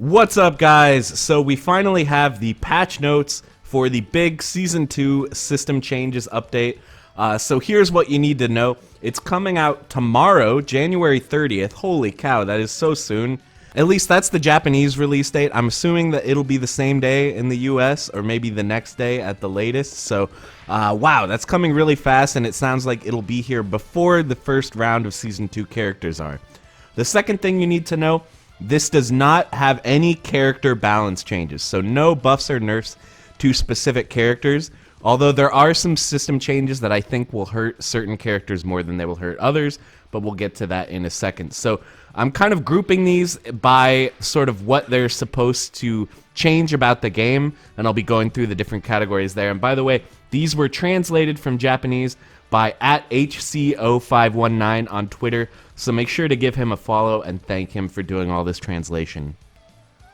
What's up, guys? So we finally have the patch notes for the big Season 2 system changes update. So here's what you need to know. It's coming out tomorrow, January 30th. Holy cow, that is so soon. At least that's the Japanese release date. I'm assuming that it'll be the same day in the US, or maybe the next day at the latest. So, wow, that's coming really fast, and it sounds like it'll be here before the first round of Season 2 characters are. The second thing you need to know, this does not have any character balance changes, so no buffs or nerfs to specific characters, although there are some system changes that I think will hurt certain characters more than they will hurt others, but we'll get to that in a second. So I'm kind of grouping these by sort of what they're supposed to change about the game, and I'll be going through the different categories there. And by the way, these were translated from Japanese by @HCO519 on Twitter, so make sure to give him a follow and thank him for doing all this translation.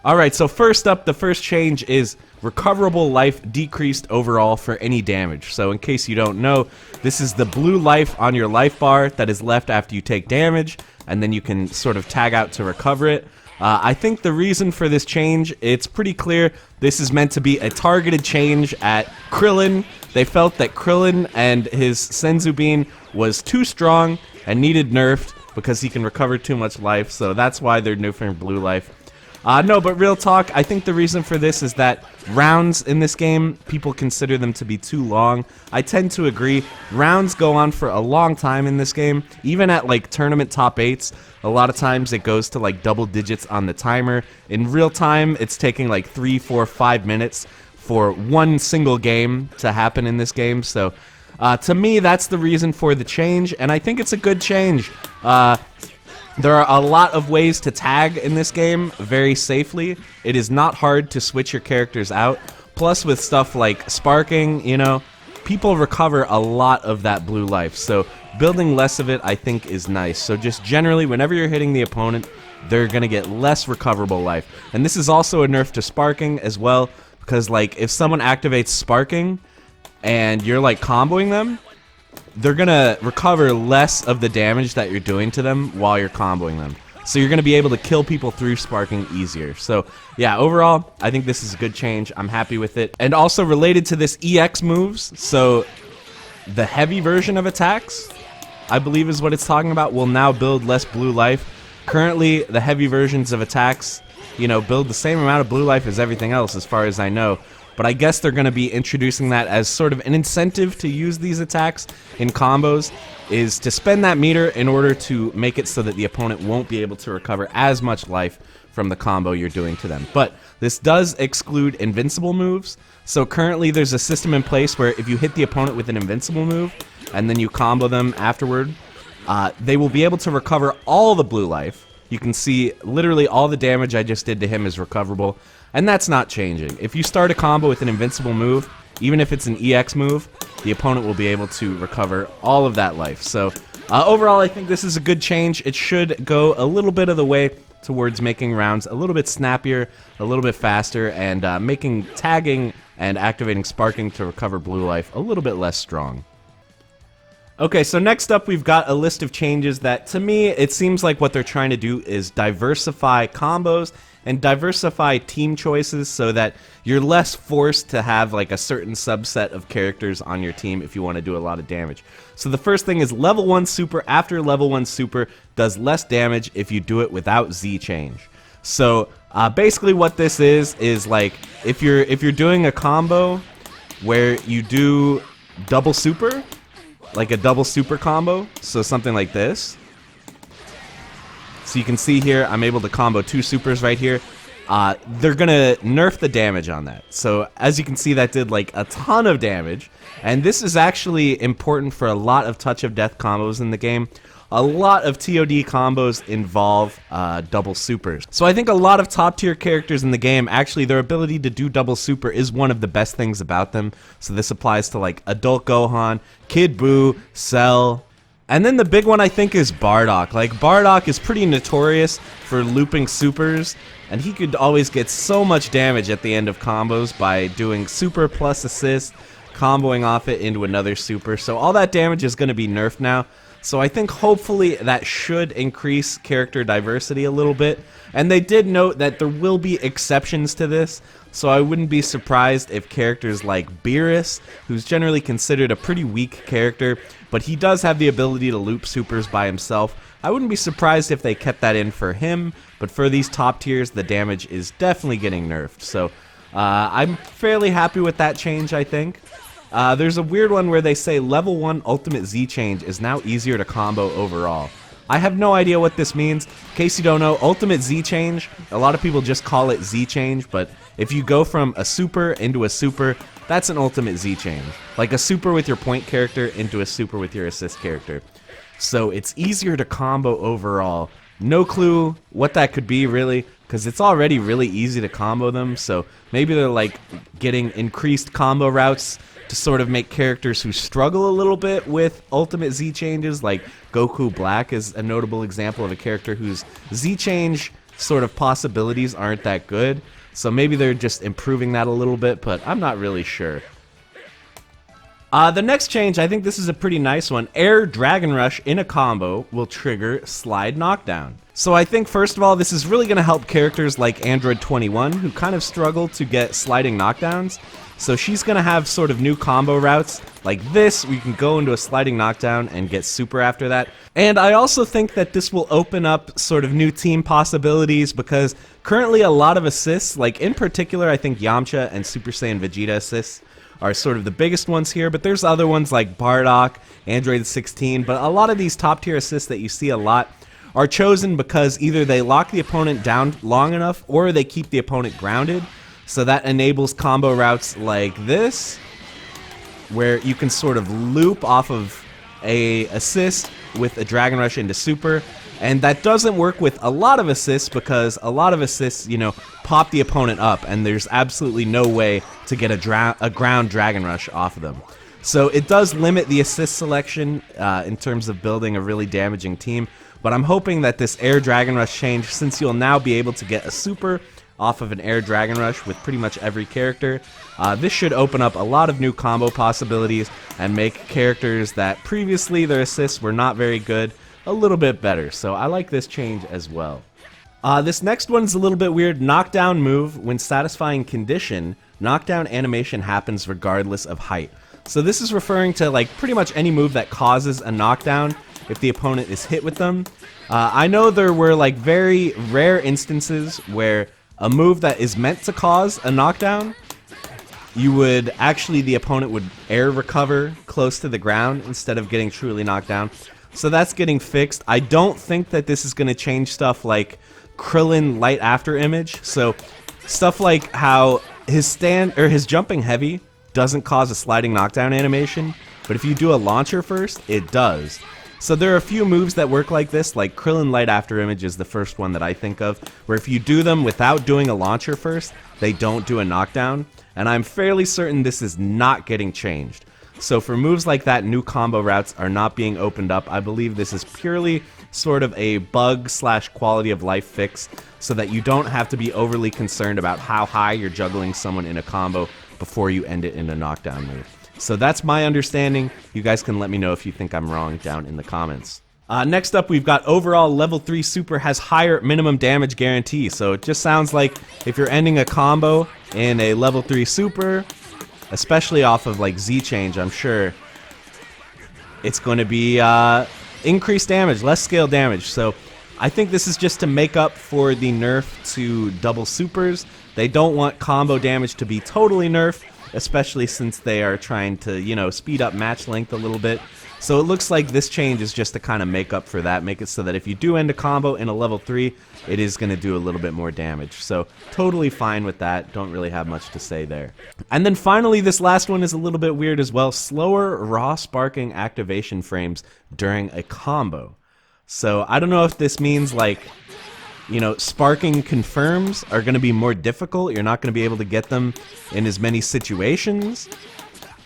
Alright, so first up, the first change is recoverable life decreased overall for any damage. So in case you don't know, this is the blue life on your life bar that is left after you take damage, and then you can sort of tag out to recover it. I think the reason for this change, it's pretty clear. This is meant to be a targeted change at Krillin. They felt that Krillin and his Senzu Bean was too strong and needed nerfed because he can recover too much life, so that's why they're nerfing blue life. No, but real talk, I think the reason for this is that rounds in this game, people consider them to be too long. I tend to agree. Rounds go on for a long time in this game. Even at like tournament top 8s, a lot of times it goes to like double digits on the timer. In real time, it's taking like 3, 4, 5 minutes for one single game to happen in this game. So to me, that's the reason for the change, and I think it's a good change. There are a lot of ways to tag in this game very safely. It is not hard to switch your characters out. Plus, with stuff like sparking, you know, people recover a lot of that blue life. So building less of it, I think, is nice. So just generally, whenever you're hitting the opponent, they're going to get less recoverable life. And this is also a nerf to sparking as well, because like if someone activates sparking and you're like comboing them, they're gonna recover less of the damage that you're doing to them while you're comboing them. So you're gonna be able to kill people through sparking easier. So yeah, overall, I think this is a good change. I'm happy with it. And also related to this, EX moves, so the heavy version of attacks, I believe is what it's talking about, will now build less blue life. Currently, the heavy versions of attacks, you know, build the same amount of blue life as everything else, as far as I know. But I guess they're going to be introducing that as sort of an incentive to use these attacks in combos, is to spend that meter in order to make it so that the opponent won't be able to recover as much life from the combo you're doing to them. But this does exclude invincible moves. So currently there's a system in place where if you hit the opponent with an invincible move and then you combo them afterward, they will be able to recover all the blue life. You can see literally all the damage I just did to him is recoverable. And that's not changing. If you start a combo with an invincible move, even if it's an EX move, the opponent will be able to recover all of that life. So overall, I think this is a good change. It should go a little bit of the way towards making rounds a little bit snappier, a little bit faster, and making tagging and activating sparking to recover blue life a little bit less strong. Okay, so next up we've got a list of changes that, to me, it seems like what they're trying to do is diversify combos and diversify team choices so that you're less forced to have like a certain subset of characters on your team if you want to do a lot of damage. So the first thing is level 1 super after level 1 super does less damage if you do it without Z change. So basically what this is like if you're doing a combo where you do double super, like a double super combo, so something like this. So you can see here, I'm able to combo 2 supers right here. They're gonna nerf the damage on that. So as you can see, that did like a ton of damage. And this is actually important for a lot of touch of death combos in the game. A lot of TOD combos involve double supers. So I think a lot of top tier characters in the game, actually their ability to do double super is one of the best things about them. So this applies to like Adult Gohan, Kid Buu, Cell. And then the big one I think is Bardock. Like Bardock is pretty notorious for looping supers, and he could always get so much damage at the end of combos by doing super plus assist, comboing off it into another super. So all that damage is going to be nerfed now. So I think hopefully that should increase character diversity a little bit. And they did note that there will be exceptions to this, so I wouldn't be surprised if characters like Beerus, who's generally considered a pretty weak character, but he does have the ability to loop supers by himself. I wouldn't be surprised if they kept that in for him, but for these top tiers, the damage is definitely getting nerfed. So I'm fairly happy with that change, I think. There's a weird one where they say level 1 ultimate Z change is now easier to combo overall. I have no idea what this means. In case you don't know, ultimate Z change, a lot of people just call it Z change, but if you go from a super into a super, that's an ultimate Z change. Like a super with your point character into a super with your assist character. So it's easier to combo overall. No clue what that could be really, because it's already really easy to combo them, so maybe they're like getting increased combo routes to sort of make characters who struggle a little bit with ultimate Z changes, like Goku Black is a notable example of a character whose Z change sort of possibilities aren't that good. So maybe they're just improving that a little bit, but I'm not really sure. The next change, I think this is a pretty nice one. Air Dragon Rush in a combo will trigger Slide Knockdown. So I think first of all, this is really going to help characters like Android 21 who kind of struggle to get sliding knockdowns. So she's going to have sort of new combo routes like this, where you can go into a sliding knockdown and get super after that. And I also think that this will open up sort of new team possibilities, because currently a lot of assists, like in particular I think Yamcha and Super Saiyan Vegeta assists are sort of the biggest ones here, but there's other ones like Bardock, Android 16, but a lot of these top tier assists that you see a lot are chosen because either they lock the opponent down long enough or they keep the opponent grounded. So that enables combo routes like this, where you can sort of loop off of a assist with a Dragon Rush into super. And that doesn't work with a lot of assists, because a lot of assists, you know, pop the opponent up, and there's absolutely no way to get a ground Dragon Rush off of them. So it does limit the assist selection in terms of building a really damaging team. But I'm hoping that this Air Dragon Rush change, since you'll now be able to get a super off of an Air Dragon Rush with pretty much every character, this should open up a lot of new combo possibilities and make characters that previously their assists were not very good a little bit better. So I like this change as well. This next one's a little bit weird. Knockdown move. When satisfying condition, knockdown animation happens regardless of height. So this is referring to like pretty much any move that causes a knockdown if the opponent is hit with them. I know there were like very rare instances where a move that is meant to cause a knockdown, the opponent would air recover close to the ground instead of getting truly knocked down. So that's getting fixed. I don't think that this is going to change stuff like Krillin light after image. So stuff like how his jumping heavy doesn't cause a sliding knockdown animation, but if you do a launcher first, it does. So there are a few moves that work like this, like Krillin light after image is the first one that I think of, where if you do them without doing a launcher first, they don't do a knockdown, and I'm fairly certain this is not getting changed. So for moves like that, new combo routes are not being opened up. I believe this is purely sort of a bug / quality of life fix, so that you don't have to be overly concerned about how high you're juggling someone in a combo before you end it in a knockdown move. So that's my understanding. You guys can let me know if you think I'm wrong down in the comments. Next up, we've got overall level 3 super has higher minimum damage guarantee. So it just sounds like if you're ending a combo in a level 3 super, especially off of like Z change, I'm sure it's going to be increased damage, less scale damage. So I think this is just to make up for the nerf to double supers. They don't want combo damage to be totally nerfed, especially since they are trying to, you know, speed up match length a little bit. So it looks like this change is just to kind of make up for that, make it so that if you do end a combo in a level 3, it is going to do a little bit more damage. So totally fine with that, don't really have much to say there. And then finally, this last one is a little bit weird as well. Slower raw sparking activation frames during a combo. So I don't know if this means like, you know, sparking confirms are going to be more difficult. You're not going to be able to get them in as many situations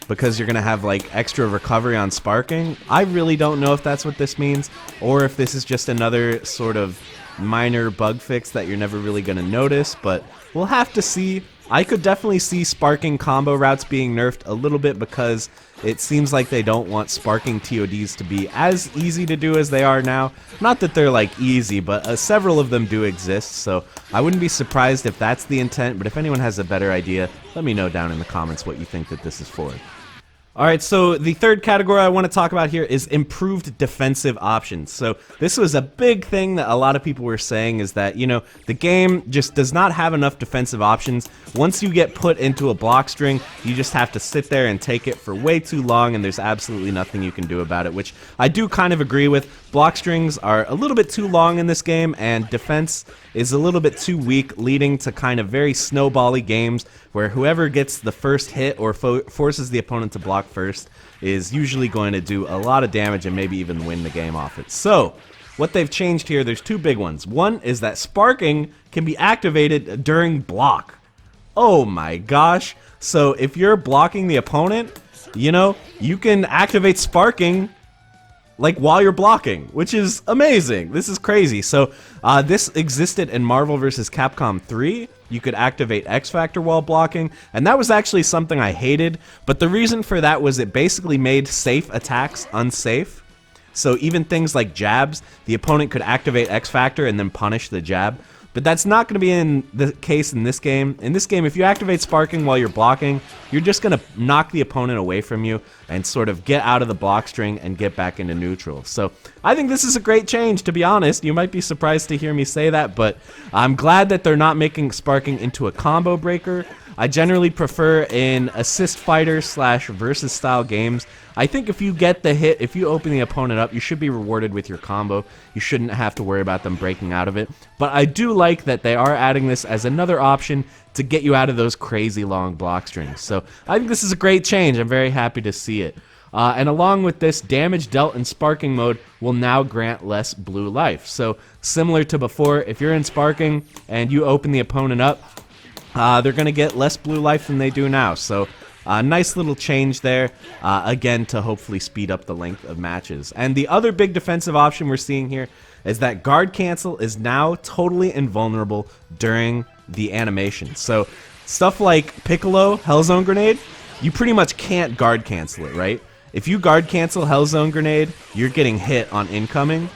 because you're going to have like extra recovery on sparking. I really don't know if that's what this means, or if this is just another sort of minor bug fix that you're never really going to notice, but we'll have to see. I could definitely see sparking combo routes being nerfed a little bit because it seems like they don't want sparking TODs to be as easy to do as they are now. Not that they're like easy, but several of them do exist, so I wouldn't be surprised if that's the intent, but if anyone has a better idea, let me know down in the comments what you think that this is for. Alright, so the third category I want to talk about here is improved defensive options. So this was a big thing that a lot of people were saying, is that, you know, the game just does not have enough defensive options. Once you get put into a block string, you just have to sit there and take it for way too long, and there's absolutely nothing you can do about it, which I do kind of agree with. Block strings are a little bit too long in this game, and defense is a little bit too weak, leading to kind of very snowbally games where whoever gets the first hit or forces the opponent to block first is usually going to do a lot of damage and maybe even win the game off it. So what they've changed here, there's two big ones. One is that sparking can be activated during block. Oh my gosh. So if you're blocking the opponent, you know, you can activate sparking like while you're blocking, which is amazing. This is crazy. So this existed in Marvel vs. Capcom 3. You could activate X Factor while blocking, and that was actually something I hated, but the reason for that was it basically made safe attacks unsafe. So even things like jabs, the opponent could activate X Factor and then punish the jab. But that's not going to be in the case in this game. In this game, if you activate sparking while you're blocking, you're just going to knock the opponent away from you and sort of get out of the block string and get back into neutral. So I think this is a great change, to be honest. You might be surprised to hear me say that, but I'm glad that they're not making sparking into a combo breaker. I generally prefer in assist fighter / versus style games. I think if you get the hit, if you open the opponent up, you should be rewarded with your combo. You shouldn't have to worry about them breaking out of it. But I do like that they are adding this as another option to get you out of those crazy long block strings. So I think this is a great change. I'm very happy to see it. And along with this, damage dealt in sparking mode will now grant less blue life. So similar to before, if you're in sparking and you open the opponent up, they're going to get less blue life than they do now. So nice little change there, again, to hopefully speed up the length of matches. And the other big defensive option we're seeing here is that guard cancel is now totally invulnerable during the animation. So stuff like Piccolo, Hellzone grenade, you pretty much can't guard cancel it, right? If you guard cancel Hellzone grenade, you're getting hit on incoming.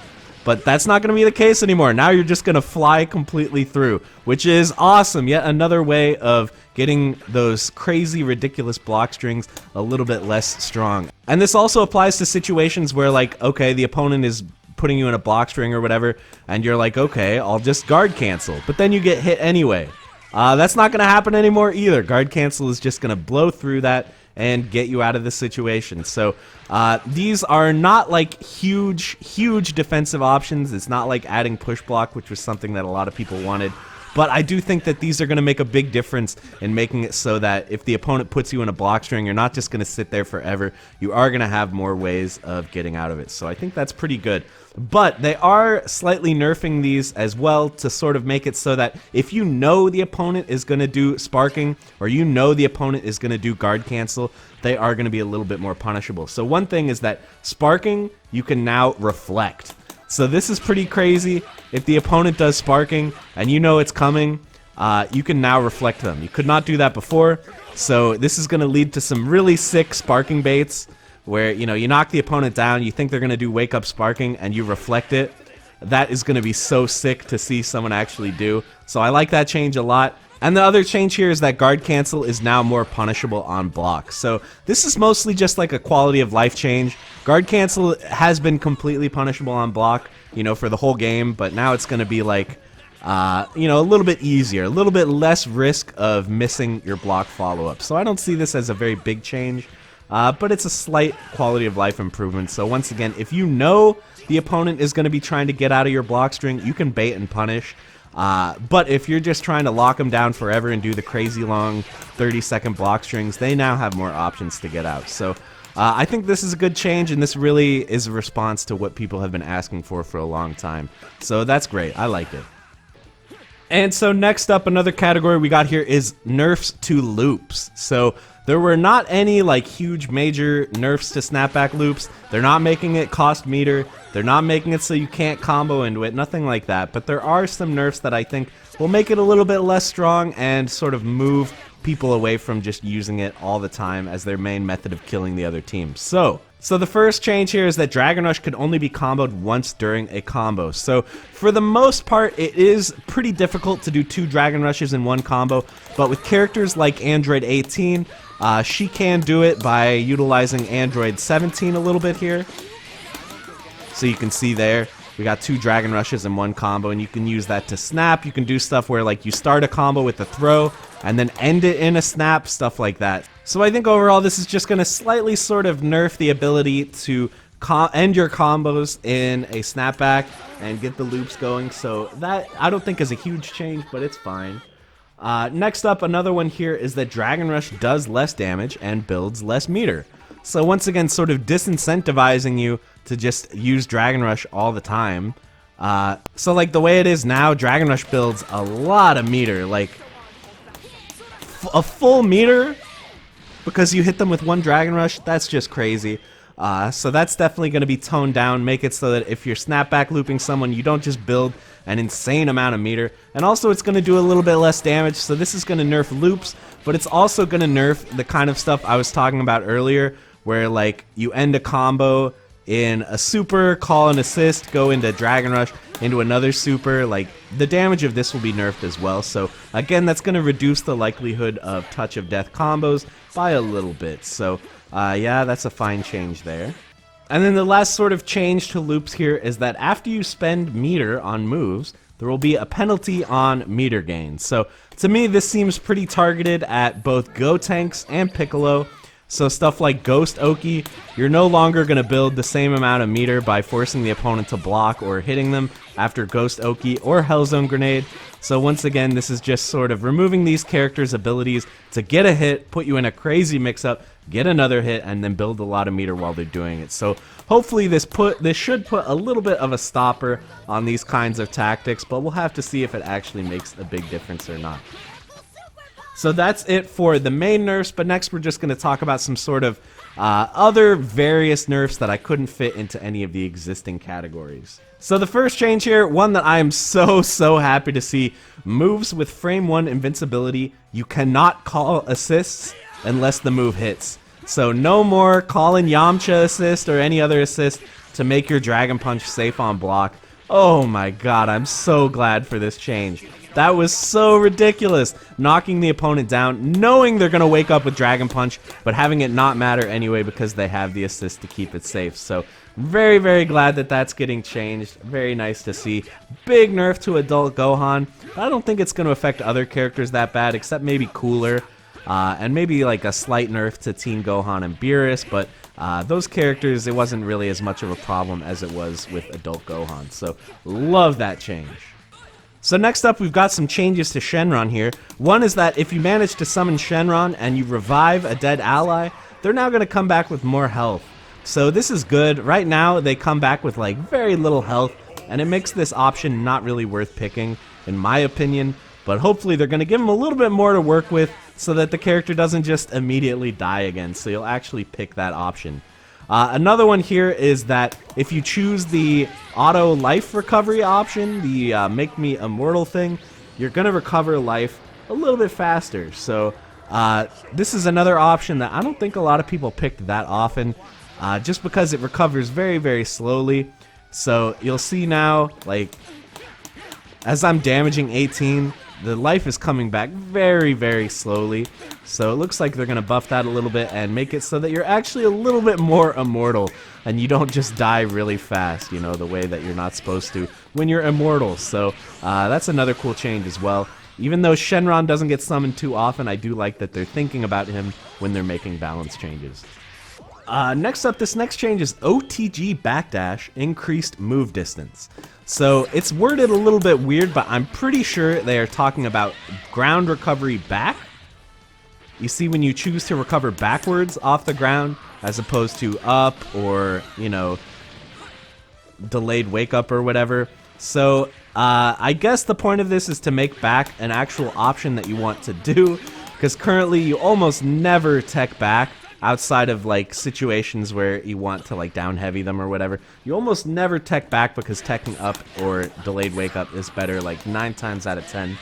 But that's not going to be the case anymore. Now you're just going to fly completely through, which is awesome. Yet another way of getting those crazy, ridiculous block strings a little bit less strong. And this also applies to situations where, like, okay, the opponent is putting you in a block string or whatever, and you're like, okay, I'll just guard cancel. But then you get hit anyway. That's not going to happen anymore either. Guard cancel is just going to blow through that and get you out of the situation. So these are not like huge defensive options. It's not like adding push block, which was something that a lot of people wanted. But I do think that these are going to make a big difference in making it so that if the opponent puts you in a block string, you're not just going to sit there forever. You are going to have more ways of getting out of it. So I think that's pretty good. But they are slightly nerfing these as well to sort of make it so that if you know the opponent is going to do sparking, or you know the opponent is going to do guard cancel, they are going to be a little bit more punishable. So one thing is that sparking, you can now reflect. So this is pretty crazy. If the opponent does sparking and you know it's coming, you can now reflect them. You could not do that before. So this is going to lead to some really sick sparking baits where, you know, you knock the opponent down, you think they're going to do wake up sparking, and you reflect it. That is going to be so sick to see someone actually do. So I like that change a lot. And the other change here is that guard cancel is now more punishable on block. So this is mostly just like a quality of life change. Guard cancel has been completely punishable on block, you know, for the whole game, but now it's going to be like, you know, a little bit easier, a little bit less risk of missing your block follow-up. So I don't see this as a very big change, but it's a slight quality of life improvement. So once again, if you know the opponent is going to be trying to get out of your block string, you can bait and punish. But if you're just trying to lock them down forever and do the crazy long 30-second block strings, they now have more options to get out. So I think this is a good change, and this really is a response to what people have been asking for a long time. So that's great. I like it. And so next up, another category we got here is nerfs to loops. So There were not any like huge major nerfs to snapback loops. They're not making it cost meter. They're not making it so you can't combo into it, nothing like that. But there are some nerfs that I think will make it a little bit less strong and sort of move people away from just using it all the time as their main method of killing the other team. So the first change here is that Dragon Rush could only be comboed once during a combo. So for the most part, it is pretty difficult to do 2 Dragon Rushes in one combo, but with characters like Android 18, she can do it by utilizing Android 17 a little bit here. So you can see there, we got 2 Dragon Rushes in one combo, and you can use that to snap. You can do stuff where like you start a combo with a throw and then end it in a snap, stuff like that. So I think overall this is just going to slightly sort of nerf the ability to end your combos in a snapback and get the loops going. So that I don't think is a huge change, but it's fine. Next up, another one here is that Dragon Rush does less damage and builds less meter. So once again, sort of disincentivizing you to just use Dragon Rush all the time. So like the way it is now, Dragon Rush builds a lot of meter, like a full meter because you hit them with 1 Dragon Rush. That's just crazy. So that's definitely going to be toned down, make it so that if you're snapback looping someone, you don't just build an insane amount of meter. And also it's going to do a little bit less damage, so this is going to nerf loops, but it's also going to nerf the kind of stuff I was talking about earlier, where like you end a combo in a super, call an assist, go into Dragon Rush, into another super. Like the damage of this will be nerfed as well. So again, that's going to reduce the likelihood of touch of death combos by a little bit. So yeah, that's a fine change there. And then the last sort of change to loops here is that after you spend meter on moves, there will be a penalty on meter gain. So to me, this seems pretty targeted at both Gotenks and Piccolo. So stuff like Ghost Oki, you're no longer going to build the same amount of meter by forcing the opponent to block or hitting them after Ghost Oki or Hellzone Grenade. So once again, this is just sort of removing these characters' abilities to get a hit, put you in a crazy mix-up, get another hit, and then build a lot of meter while they're doing it. So hopefully this should put a little bit of a stopper on these kinds of tactics, but we'll have to see if it actually makes a big difference or not. So that's it for the main nerfs, but next we're just going to talk about some sort of other various nerfs that I couldn't fit into any of the existing categories. So the first change here, one that I am so happy to see, moves with frame 1 invincibility. You cannot call assists unless the move hits. So no more calling Yamcha assist or any other assist to make your Dragon Punch safe on block. Oh my god, I'm so glad for this change. That was so ridiculous, knocking the opponent down, knowing they're going to wake up with Dragon Punch, but having it not matter anyway because they have the assist to keep it safe. So very glad that that's getting changed. Very nice to see. Big nerf to Adult Gohan. I don't think it's going to affect other characters that bad, except maybe Cooler, and maybe like a slight nerf to Teen Gohan and Beerus, but those characters, it wasn't really as much of a problem as it was with Adult Gohan. So love that change. So next up, we've got some changes to Shenron here. One is that if you manage to summon Shenron and you revive a dead ally, they're now going to come back with more health. So this is good. Right now, they come back with like very little health, and it makes this option not really worth picking, in my opinion. But hopefully they're going to give them a little bit more to work with so that the character doesn't just immediately die again, so you'll actually pick that option. Another one here is that if you choose the auto life recovery option, the make me immortal thing, you're going to recover life a little bit faster. So this is another option that I don't think a lot of people picked that often, just because it recovers very slowly. So you'll see now, like, as I'm damaging 18, the life is coming back very slowly. So it looks like they're going to buff that a little bit and make it so that you're actually a little bit more immortal and you don't just die really fast, you know, the way that you're not supposed to when you're immortal. So that's another cool change as well. Even though Shenron doesn't get summoned too often, I do like that they're thinking about him when they're making balance changes. Next up, this next change is OTG Backdash, increased move distance. So it's worded a little bit weird, but I'm pretty sure they are talking about ground recovery back. You see, when you choose to recover backwards off the ground, as opposed to up or, you know, delayed wake up or whatever. So I guess the point of this is to make back an actual option that you want to do. because currently you almost never tech back outside of like situations where you want to like down heavy them or whatever. You almost never tech back because teching up or delayed wake up is better like 9 times out of 10.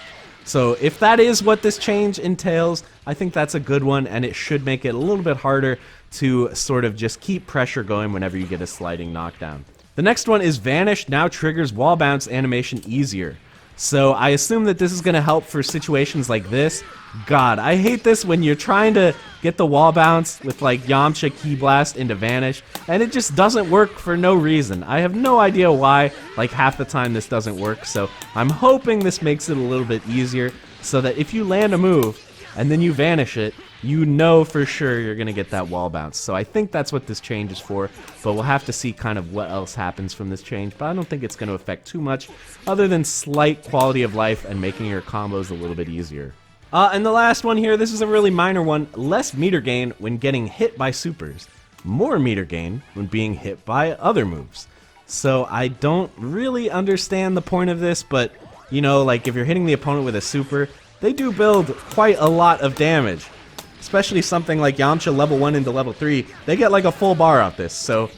So if that is what this change entails, I think that's a good one, and it should make it a little bit harder to sort of just keep pressure going whenever you get a sliding knockdown. The next one is Vanish now triggers wall bounce animation easier. So I assume that this is going to help for situations like this. God, I hate this when you're trying to get the wall bounce with like Yamcha Ki Blast into Vanish, and it just doesn't work for no reason. I have no idea why, like half the time this doesn't work, so I'm hoping this makes it a little bit easier so that if you land a move and then you vanish it, you know for sure you're going to get that wall bounce. So I think that's what this change is for, but we'll have to see kind of what else happens from this change, but I don't think it's going to affect too much other than slight quality of life and making your combos a little bit easier. And the last one here, this is a really minor one. Less meter gain when getting hit by supers. More meter gain when being hit by other moves. So I don't really understand the point of this, but, you know, like if you're hitting the opponent with a super, they do build quite a lot of damage. Especially something like Yamcha level 1 into level 3, they get like a full bar off this. So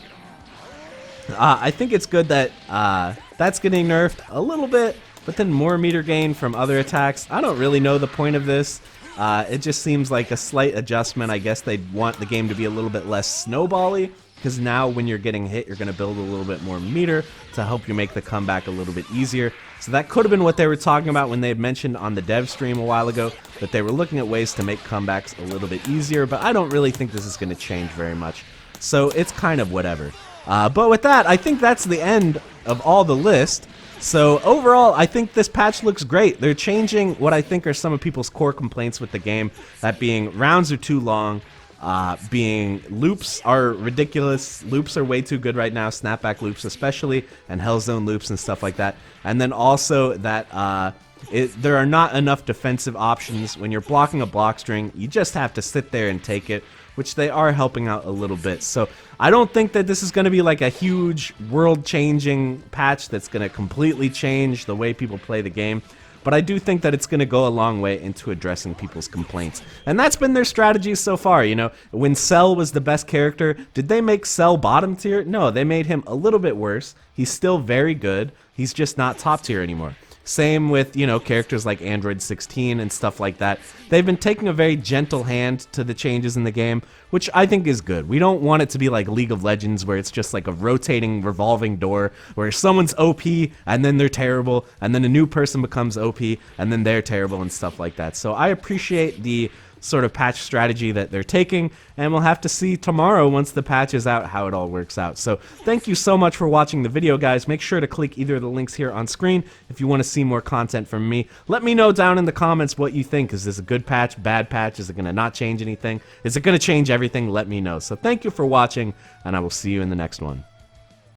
I think it's good that that's getting nerfed a little bit. But then more meter gain from other attacks. I don't really know the point of this. It just seems like a slight adjustment. I guess they'd want the game to be a little bit less snowbally, because now when you're getting hit, you're going to build a little bit more meter to help you make the comeback a little bit easier. So that could have been what they were talking about when they had mentioned on the dev stream a while ago, that they were looking at ways to make comebacks a little bit easier, but I don't really think this is going to change very much. So it's kind of whatever. But with that, I think that's the end of all the list. So overall, I think this patch looks great. They're changing what I think are some of people's core complaints with the game, that being rounds are too long, being loops are ridiculous. Loops are way too good right now, snapback loops especially, and Hellzone loops and stuff like that. And then also that there are not enough defensive options. When you're blocking a block string, you just have to sit there and take it, which they are helping out a little bit. So I don't think that this is going to be like a huge world-changing patch that's going to completely change the way people play the game. But I do think that it's going to go a long way into addressing people's complaints. And that's been their strategy so far, you know. When Cell was the best character, did they make Cell bottom tier? No, they made him a little bit worse. He's still very good. He's just not top tier anymore. Same with, you know, characters like Android 16 and stuff like that. They've been taking a very gentle hand to the changes in the game, which I think is good. We don't want it to be like League of Legends, where it's just like a rotating, revolving door, where someone's OP, and then they're terrible, and then a new person becomes OP, and then they're terrible, and stuff like that. So I appreciate the sort of patch strategy that they're taking, and we'll have to see tomorrow once the patch is out how it all works out. So thank you so much for watching the video, guys. Make sure to click either of the links here on screen if you want to see more content from me. Let me know down in the comments what you think. Is this a good patch, bad patch? Is it going to not change anything? Is it going to change everything? Let me know. So thank you for watching, and I will see you in the next one.